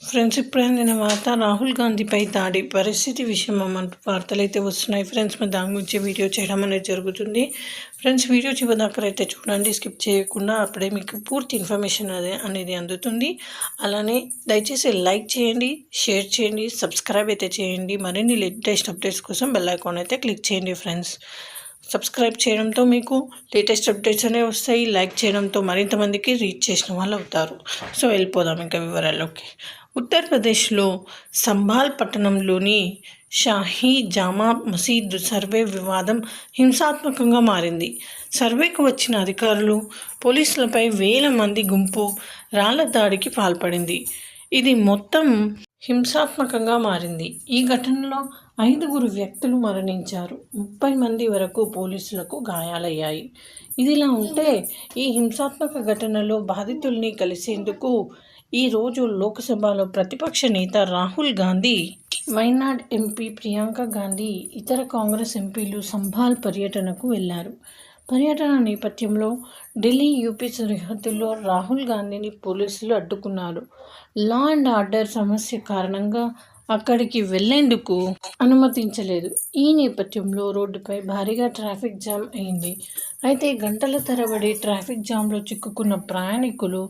Friends, ఇప్పుడే అందిన వార్త రాహుల్ గాంధీపై దాడి పరిస్థితి విషయం అంటూ వార్తలు అయితే వస్తున్నాయి ఫ్రెండ్స్. మరి దాని గురించి వీడియో చేయడం అనేది జరుగుతుంది ఫ్రెండ్స్. వీడియో చివరిదాకా అయితే చూడండి, స్కిప్ చేయకుండా, అప్పుడే మీకు పూర్తి ఇన్ఫర్మేషన్ అనేది అందుతుంది. అలానే దయచేసి లైక్ చేయండి, షేర్ చేయండి, సబ్స్క్రైబ్ అయితే చేయండి. మరిన్ని లేటెస్ట్ అప్డేట్స్ కోసం బెల్ ఐకాన్ అయితే క్లిక్ చేయండి ఫ్రెండ్స్. సబ్స్క్రైబ్ చేయడంతో మీకు లేటెస్ట్ అప్డేట్స్ అనేవి వస్తాయి. లైక్ చేయడంతో మరింత మందికి రీచ్ చేసిన వాళ్ళు అవుతారు. సో వెళ్ళిపోదాం ఇంకా వివరాల్లోకి. ఉత్తరప్రదేశ్లో సంభాల్ పట్టణంలోని షాహీ జామా మసీద్ సర్వే వివాదం హింసాత్మకంగా మారింది. సర్వేకు వచ్చిన అధికారులు, పోలీసులపై వేల మంది గుంపు రాళ్ల దాడికి పాల్పడింది. ఇది మొత్తం హింసాత్మకంగా మారింది. ఈ ఘటనలో 5 వ్యక్తులు మరణించారు, 30 మంది వరకు పోలీసులకు గాయాలయ్యాయి. ఇదిలా ఉంటే, ఈ హింసాత్మక ఘటనలో బాధితుల్ని కలిసేందుకు ఈరోజు లోక్సభలో ప్రతిపక్ష నేత రాహుల్ గాంధీ, వైనాడ్ ఎంపీ ప్రియాంక గాంధీ, ఇతర కాంగ్రెస్ ఎంపీలు సంభాల్ పర్యటనకు వెళ్లారు. పర్యటన నేపథ్యంలో ఢిల్లీ యూపీ సరిహద్దుల్లో రాహుల్ గాంధీని పోలీసులు అడ్డుకున్నారు. లా అండ్ ఆర్డర్ సమస్య కారణంగా అక్కడికి వెళ్లేందుకు అనుమతించలేదు. ఈ నేపథ్యంలో రోడ్డుపై భారీగా ట్రాఫిక్ జామ్ అయింది. అయితే గంటల తరబడి ట్రాఫిక్ జామ్లో చిక్కుకున్న ప్రయాణికులు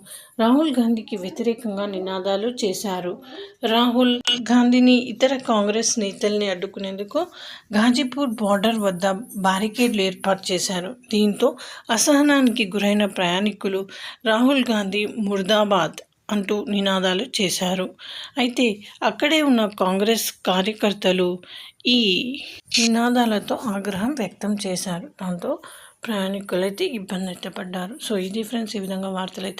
రాహుల్ గాంధీకి వ్యతిరేకంగా నినాదాలు చేశారు. రాహుల్ గాంధీని, ఇతర కాంగ్రెస్ నేతల్ని అడ్డుకునేందుకు ఘాజీపూర్ బార్డర్ వద్ద బారికేడ్లు ఏర్పాటు చేశారు. దీంతో అసహనానికి గురైన ప్రయాణికులు రాహుల్ గాంధీ ముర్దాబాద్ అంటూ నినాదాలు చేశారు. అయితే అక్కడే ఉన్న కాంగ్రెస్ కార్యకర్తలు ఈ నినాదాలతో ఆగ్రహం వ్యక్తం చేశారు. దాంతో ప్రయాణికులైతే ఇబ్బంది అయితే పడ్డారు. సో ఇది ఫ్రెండ్స్, ఈ విధంగా వార్తలు అయితే